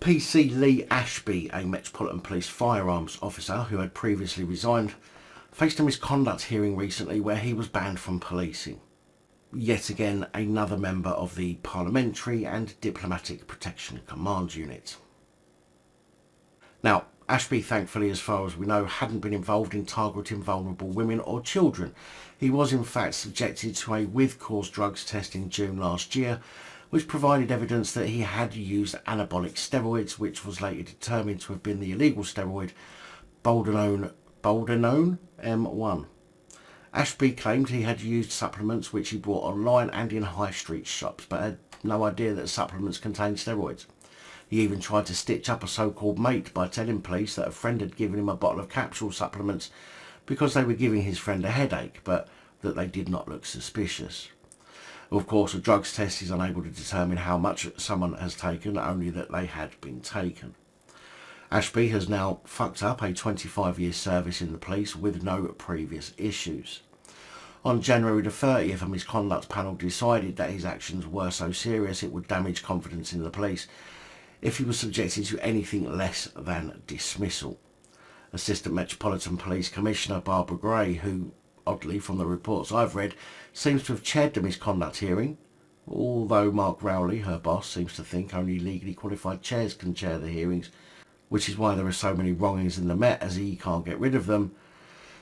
PC Lee Ashby, a Metropolitan Police firearms officer who had previously resigned, faced a misconduct hearing recently where he was banned from policing. Yet again, another member of the Parliamentary and Diplomatic Protection Command Unit. Now, Ashby, thankfully, as far as we know, hadn't been involved in targeting vulnerable women or children. He was in fact subjected to a with-cause drugs test in June last year, which provided evidence that he had used anabolic steroids, which was later determined to have been the illegal steroid Boldenone M1. Ashby claimed he had used supplements which he bought online and in high street shops, but had no idea that supplements contained steroids. He even tried to stitch up a so-called mate by telling police that a friend had given him a bottle of capsule supplements because they were giving his friend a headache, but that they did not look suspicious. Of course, a drugs test is unable to determine how much someone has taken, only that they had been taken. Ashby has now fucked up a 25-year service in the police with no previous issues. On January the 30th, a misconduct panel decided that his actions were so serious it would damage confidence in the police if he was subjected to anything less than dismissal. Assistant Metropolitan Police Commissioner Barbara Gray, who, oddly from the reports I've read, seems to have chaired the misconduct hearing, although Mark Rowley, her boss, seems to think only legally qualified chairs can chair the hearings, which is why there are so many wrongings in the Met as he can't get rid of them,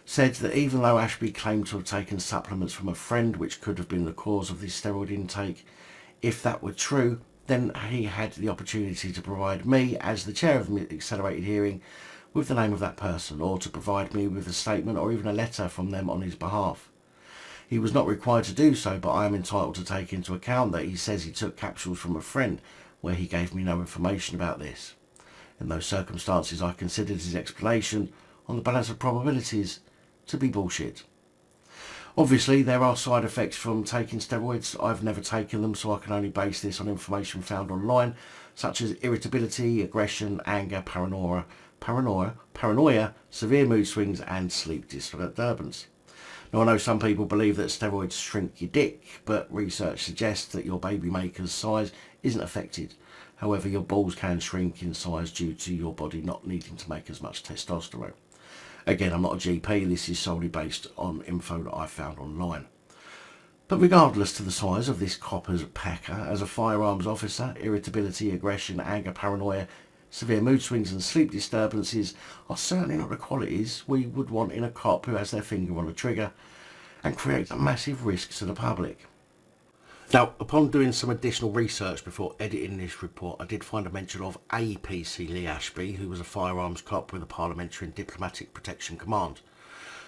said that even though Ashby claimed to have taken supplements from a friend which could have been the cause of this steroid intake, if that were true, then he had the opportunity to provide me, as the chair of the accelerated hearing, with the name of that person, or to provide me with a statement or even a letter from them on his behalf. He was not required to do so, but I am entitled to take into account that he says he took capsules from a friend, where he gave me no information about this. In those circumstances, I considered his explanation, on the balance of probabilities, to be bullshit. Obviously, there are side effects from taking steroids. I've never taken them, so I can only base this on information found online, such as irritability, aggression, anger, paranoia, severe mood swings, and sleep disturbance. Now, I know some people believe that steroids shrink your dick, but research suggests that your baby maker's size isn't affected. However, your balls can shrink in size due to your body not needing to make as much testosterone. Again, I'm not a GP, this is solely based on info that I found online. But regardless to the size of this copper's pecker, as a firearms officer, irritability, aggression, anger, paranoia, severe mood swings and sleep disturbances are certainly not the qualities we would want in a cop who has their finger on the trigger and creates a massive risk to the public. Now, upon doing some additional research before editing this report, I did find a mention of a PC Lee Ashby, who was a firearms cop with the Parliamentary and Diplomatic Protection Command.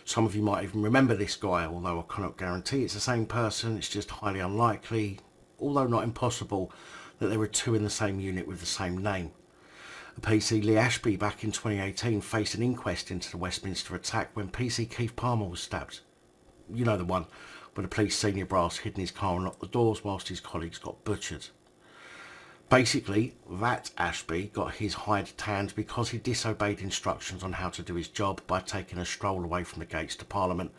Some of you might even remember this guy, although I cannot guarantee it's the same person. It's just highly unlikely, although not impossible, that there were two in the same unit with the same name. PC Lee Ashby back in 2018 faced an inquest into the Westminster attack when PC Keith Palmer was stabbed. You know the one, where the police senior brass hid in his car and locked the doors whilst his colleagues got butchered. Basically, that Ashby got his hide tanned because he disobeyed instructions on how to do his job by taking a stroll away from the gates to Parliament,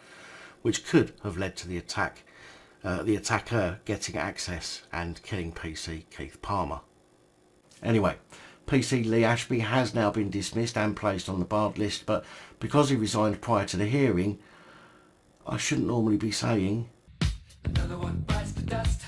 which could have led to the attacker getting access and killing PC Keith Palmer. Anyway, PC Lee Ashby has now been dismissed and placed on the barred list, but because he resigned prior to the hearing, I shouldn't normally be saying another one bites the dust.